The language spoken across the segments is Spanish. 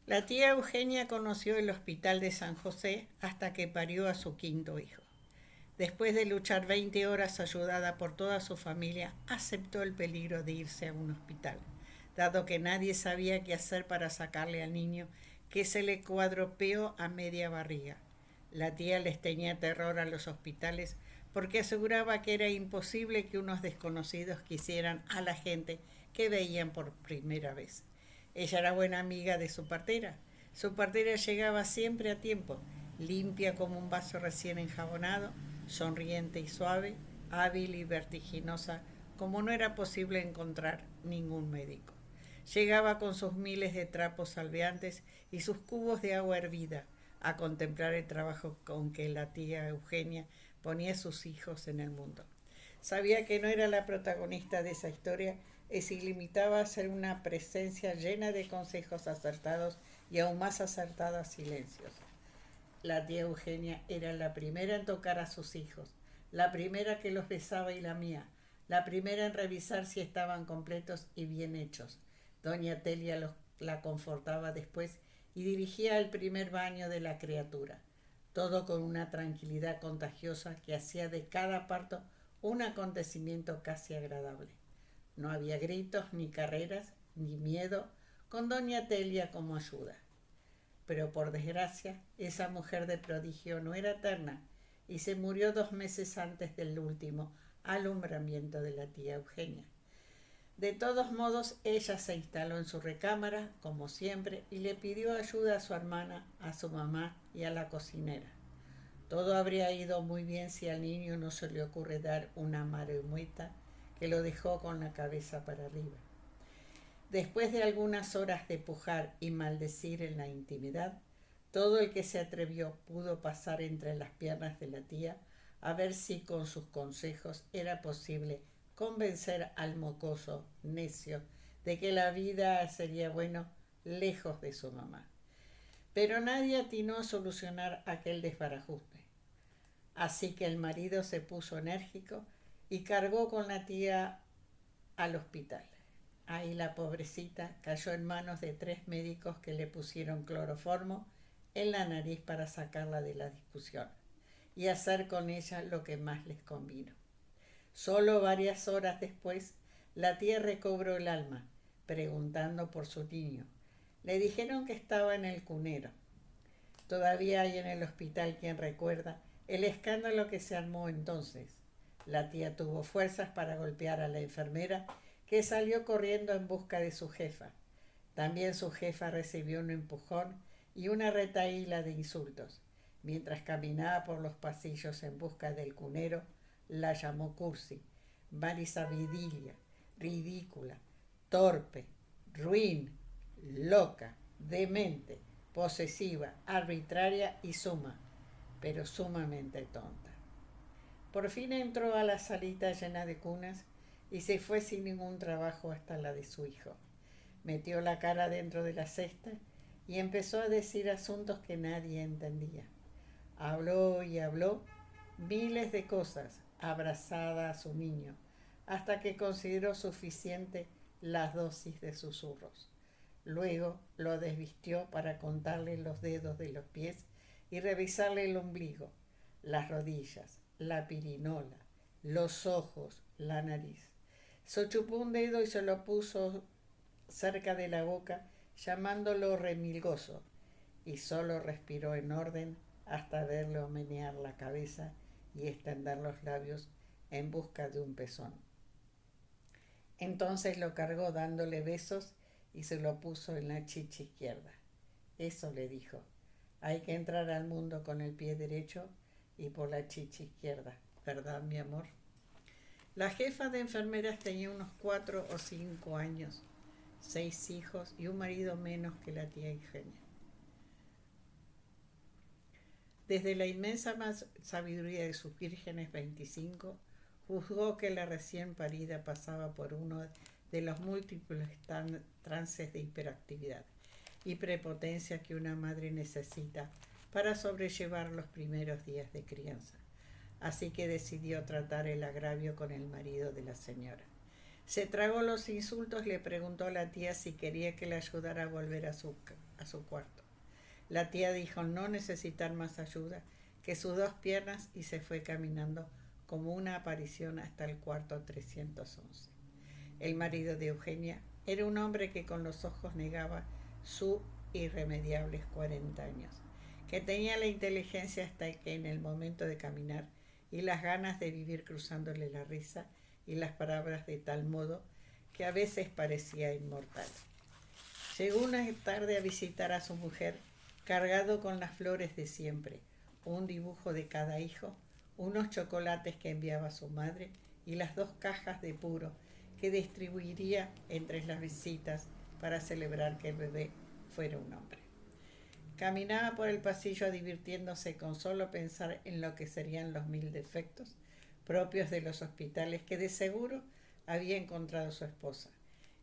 La tía Eugenia conoció el hospital de San José hasta que parió a su quinto hijo. Después de luchar 20 horas ayudada por toda su familia, aceptó el peligro de irse a un hospital, dado que nadie sabía qué hacer para sacarle al niño que se le cuadropeó a media barriga. La tía les tenía terror a los hospitales porque aseguraba que era imposible que unos desconocidos quisieran a la gente que veían por primera vez. Ella era buena amiga de su partera. Su partera llegaba siempre a tiempo, limpia como un vaso recién enjabonado, sonriente y suave, hábil y vertiginosa, como no era posible encontrar ningún médico. Llegaba con sus miles de trapos salveantes y sus cubos de agua hervida a contemplar el trabajo con que la tía Eugenia ponía a sus hijos en el mundo. Sabía que no era la protagonista de esa historia y se limitaba a ser una presencia llena de consejos acertados y aún más acertados silencios. La tía Eugenia era la primera en tocar a sus hijos, la primera que los besaba y lamía, la primera en revisar si estaban completos y bien hechos. Doña Telia la confortaba después y dirigía el primer baño de la criatura, todo con una tranquilidad contagiosa que hacía de cada parto un acontecimiento casi agradable. No había gritos, ni carreras, ni miedo, con doña Telia como ayuda. Pero por desgracia, esa mujer de prodigio no era eterna y se murió 2 meses antes del último alumbramiento de la tía Eugenia. De todos modos, ella se instaló en su recámara, como siempre, y le pidió ayuda a su hermana, a su mamá y a la cocinera. Todo habría ido muy bien si al niño no se le ocurre dar una marometa que lo dejó con la cabeza para arriba. Después de algunas horas de pujar y maldecir en la intimidad, todo el que se atrevió pudo pasar entre las piernas de la tía a ver si con sus consejos era posible convencer al mocoso necio de que la vida sería bueno lejos de su mamá. Pero nadie atinó a solucionar aquel desbarajuste. Así que el marido se puso enérgico y cargó con la tía al hospital. Ahí la pobrecita cayó en manos de 3 médicos que le pusieron cloroformo en la nariz para sacarla de la discusión y hacer con ella lo que más les convino. Solo varias horas después, la tía recobró el alma, preguntando por su niño. Le dijeron que estaba en el cunero. Todavía hay en el hospital quien recuerda el escándalo que se armó entonces. La tía tuvo fuerzas para golpear a la enfermera que salió corriendo en busca de su jefa. También su jefa recibió un empujón y una retahíla de insultos. Mientras caminaba por los pasillos en busca del cunero, la llamó cursi, marisavidilia, ridícula, torpe, ruin, loca, demente, posesiva, arbitraria y pero sumamente tonta. Por fin entró a la salita llena de cunas y se fue sin ningún trabajo hasta la de su hijo. Metió la cara dentro de la cesta y empezó a decir asuntos que nadie entendía. Habló y habló miles de cosas, abrazada a su niño, hasta que consideró suficiente las dosis de susurros. Luego lo desvistió para contarle los dedos de los pies y revisarle el ombligo, las rodillas, la pirinola, los ojos, la nariz. Se chupó un dedo y se lo puso cerca de la boca, llamándolo remilgoso, y solo respiró en orden hasta verlo menear la cabeza y extender los labios en busca de un pezón. Entonces lo cargó dándole besos y se lo puso en la chicha izquierda. Eso le dijo. Hay que entrar al mundo con el pie derecho y por la chicha izquierda, ¿verdad, mi amor? La jefa de enfermeras tenía unos 4 o 5 años, 6 hijos y un marido menos que la tía Eugenia. Desde la inmensa sabiduría de sus vírgenes 25, juzgó que la recién parida pasaba por uno de los múltiples trances de hiperactividad y prepotencia que una madre necesita para sobrellevar los primeros días de crianza. Así que decidió tratar el agravio con el marido de la señora. Se tragó los insultos y le preguntó a la tía si quería que le ayudara a volver a su cuarto. La tía dijo no necesitar más ayuda que sus dos piernas y se fue caminando como una aparición hasta el cuarto 311. El marido de Eugenia era un hombre que con los ojos negaba sus irremediables 40 años, que tenía la inteligencia hasta que en el momento de caminar y las ganas de vivir cruzándole la risa y las palabras de tal modo que a veces parecía inmortal. Llegó una tarde a visitar a su mujer, cargado con las flores de siempre, un dibujo de cada hijo, unos chocolates que enviaba su madre y las 2 cajas de puro que distribuiría entre las visitas para celebrar que el bebé fuera un hombre. Caminaba por el pasillo divirtiéndose con solo pensar en lo que serían los 1000 defectos propios de los hospitales que de seguro había encontrado su esposa,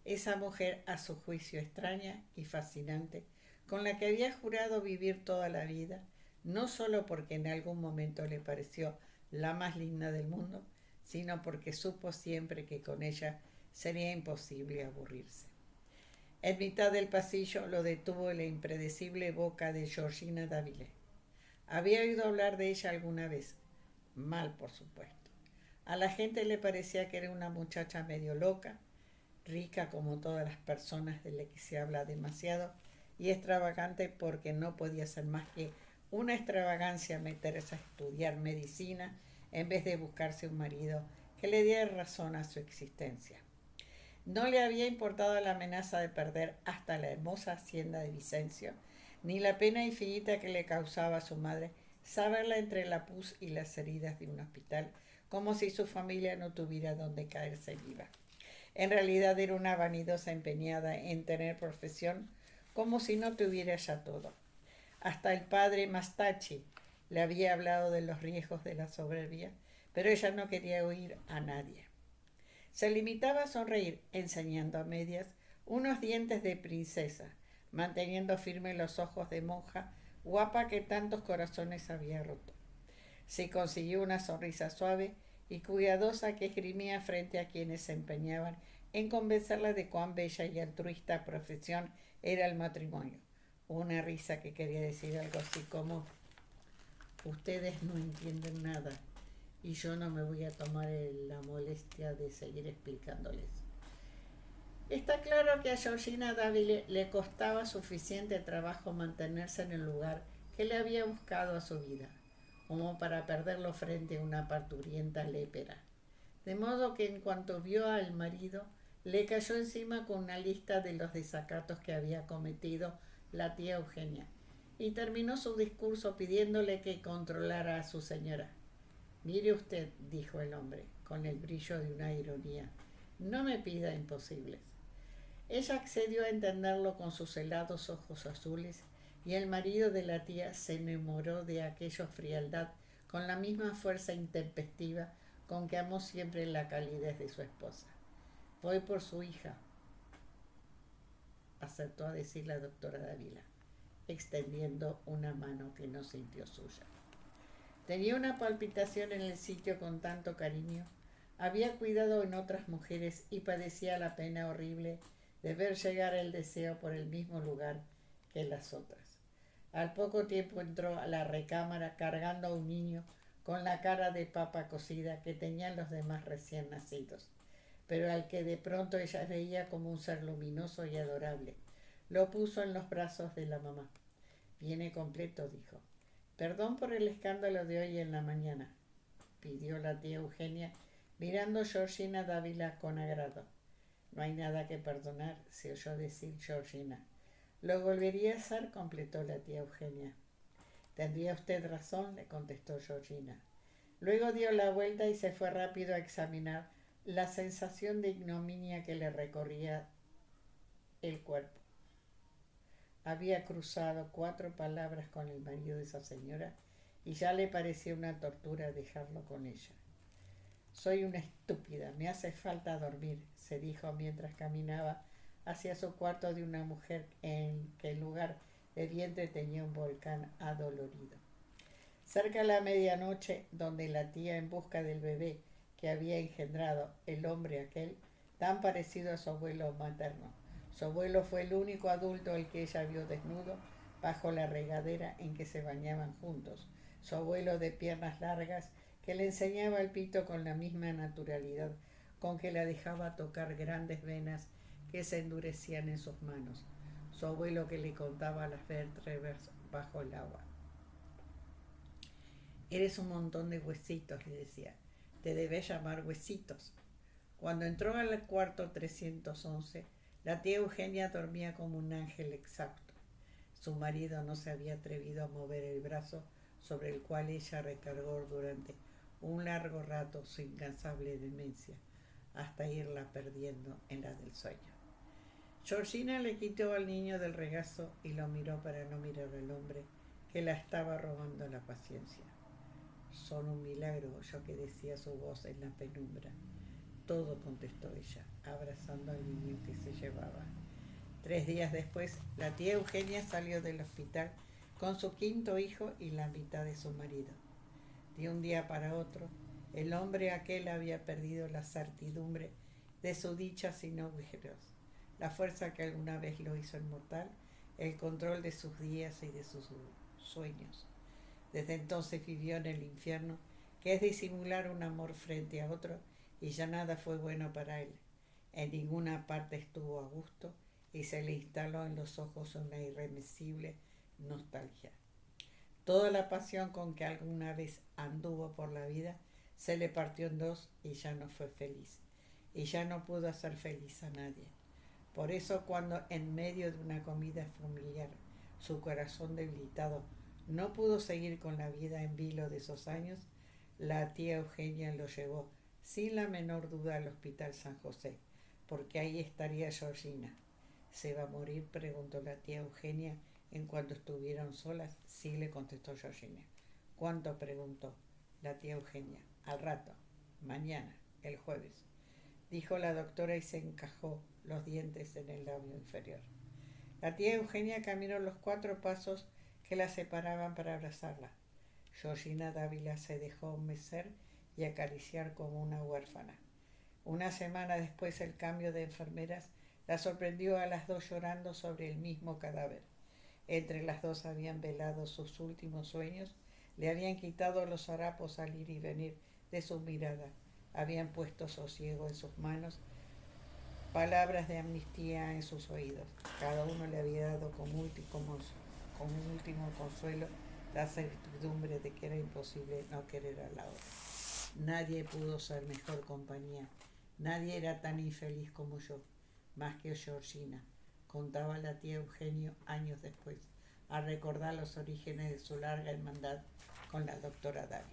esa mujer a su juicio extraña y fascinante, con la que había jurado vivir toda la vida, no solo porque en algún momento le pareció la más linda del mundo, sino porque supo siempre que con ella sería imposible aburrirse. En mitad del pasillo lo detuvo la impredecible boca de Georgina Dávila. Había oído hablar de ella alguna vez, mal por supuesto. A la gente le parecía que era una muchacha medio loca, rica como todas las personas de las que se habla demasiado, y extravagante porque no podía ser más que una extravagancia meterse a estudiar medicina en vez de buscarse un marido que le diera razón a su existencia. No le había importado la amenaza de perder hasta la hermosa hacienda de Vicencio, ni la pena infinita que le causaba a su madre saberla entre la pus y las heridas de un hospital, como si su familia no tuviera donde caerse viva. En realidad era una vanidosa empeñada en tener profesión, como si no tuviera ya todo. Hasta el padre Mastachi le había hablado de los riesgos de la soberbia, pero ella no quería oír a nadie. Se limitaba a sonreír, enseñando a medias unos dientes de princesa, manteniendo firmes los ojos de monja guapa que tantos corazones había roto. Se consiguió una sonrisa suave y cuidadosa que esgrimía frente a quienes se empeñaban en convencerla de cuán bella y altruista profesión era el matrimonio. Una risa que quería decir algo así como: ustedes no entienden nada y yo no me voy a tomar la molestia de seguir explicándoles. Está claro que a Georgina Dávila le costaba suficiente trabajo mantenerse en el lugar que le había buscado a su vida, como para perderlo frente a una parturienta lépera. De modo que en cuanto vio al marido, le cayó encima con una lista de los desacatos que había cometido la tía Eugenia, y terminó su discurso pidiéndole que controlara a su señora. Mire usted, dijo el hombre, con el brillo de una ironía, no me pida imposibles. Ella accedió a entenderlo con sus helados ojos azules, y el marido de la tía se enamoró de aquella frialdad con la misma fuerza intempestiva con que amó siempre la calidez de su esposa. Voy por su hija, acertó a decir la doctora Dávila, extendiendo una mano que no sintió suya. Tenía una palpitación en el sitio con tanto cariño, había cuidado en otras mujeres y padecía la pena horrible de ver llegar el deseo por el mismo lugar que las otras. Al poco tiempo entró a la recámara cargando a un niño con la cara de papa cocida que tenían los demás recién nacidos, pero al que de pronto ella veía como un ser luminoso y adorable. Lo puso en los brazos de la mamá. Viene completo, dijo. Perdón por el escándalo de hoy en la mañana, pidió la tía Eugenia, mirando a Georgina Dávila con agrado. No hay nada que perdonar, se oyó decir Georgina. Lo volvería a hacer, completó la tía Eugenia. Tendría usted razón, le contestó Georgina. Luego dio la vuelta y se fue rápido a examinar la sensación de ignominia que le recorría el cuerpo. Había cruzado 4 palabras con el marido de esa señora y ya le parecía una tortura dejarlo con ella. Soy una estúpida, me hace falta dormir, se dijo mientras caminaba hacia su cuarto de una mujer en que en lugar de vientre tenía un volcán adolorido. Cerca de la medianoche, donde la tía en busca del bebé que había engendrado el hombre aquel, tan parecido a su abuelo materno. Su abuelo fue el único adulto al que ella vio desnudo bajo la regadera en que se bañaban juntos. Su abuelo de piernas largas que le enseñaba el pito con la misma naturalidad con que la dejaba tocar grandes venas que se endurecían en sus manos. Su abuelo que le contaba las vértebras bajo el agua. Eres un montón de huesitos, le decía. Te debes llamar Huesitos. Cuando entró al cuarto 311, la tía Eugenia dormía como un ángel exacto. Su marido no se había atrevido a mover el brazo sobre el cual ella recargó durante un largo rato su incansable demencia, hasta irla perdiendo en la del sueño. Georgina le quitó al niño del regazo y lo miró para no mirar al hombre que la estaba robando la paciencia. Son un milagro, oyó que decía su voz en la penumbra. Todo, contestó ella, abrazando al niño que se llevaba. 3 días después, la tía Eugenia salió del hospital con su quinto hijo y la mitad de su marido. De un día para otro, el hombre aquel había perdido la certidumbre de su dicha sin agujeros, la fuerza que alguna vez lo hizo inmortal, el control de sus días y de sus sueños. Desde entonces vivió en el infierno, que es disimular un amor frente a otro, y ya nada fue bueno para él. En ninguna parte estuvo a gusto y se le instaló en los ojos una irremisible nostalgia. Toda la pasión con que alguna vez anduvo por la vida se le partió en dos y ya no fue feliz. Y ya no pudo hacer feliz a nadie. Por eso cuando en medio de una comida familiar su corazón debilitado no pudo seguir con la vida en vilo de esos años, la tía Eugenia lo llevó sin la menor duda al Hospital San José, porque ahí estaría Georgina. ¿Se va a morir?, preguntó la tía Eugenia en cuanto estuvieron solas. Sí, le contestó Georgina. ¿Cuánto?, preguntó la tía Eugenia. Al rato, mañana, el jueves, dijo la doctora y se encajó los dientes en el labio inferior. La tía Eugenia caminó los 4 pasos que la separaban para abrazarla. Georgina Dávila se dejó mecer y acariciar como una huérfana. Una semana después el cambio de enfermeras la sorprendió a las dos llorando sobre el mismo cadáver. Entre las dos habían velado sus últimos sueños, le habían quitado los harapos al ir y venir de su mirada, habían puesto sosiego en sus manos, palabras de amnistía en sus oídos. Cada uno le había dado como un último consuelo la certidumbre de que era imposible no querer a la otra. Nadie pudo ser mejor compañía, nadie era tan infeliz como yo, más que Georgina, contaba la tía Eugenio años después, al recordar los orígenes de su larga hermandad con la doctora Dávila.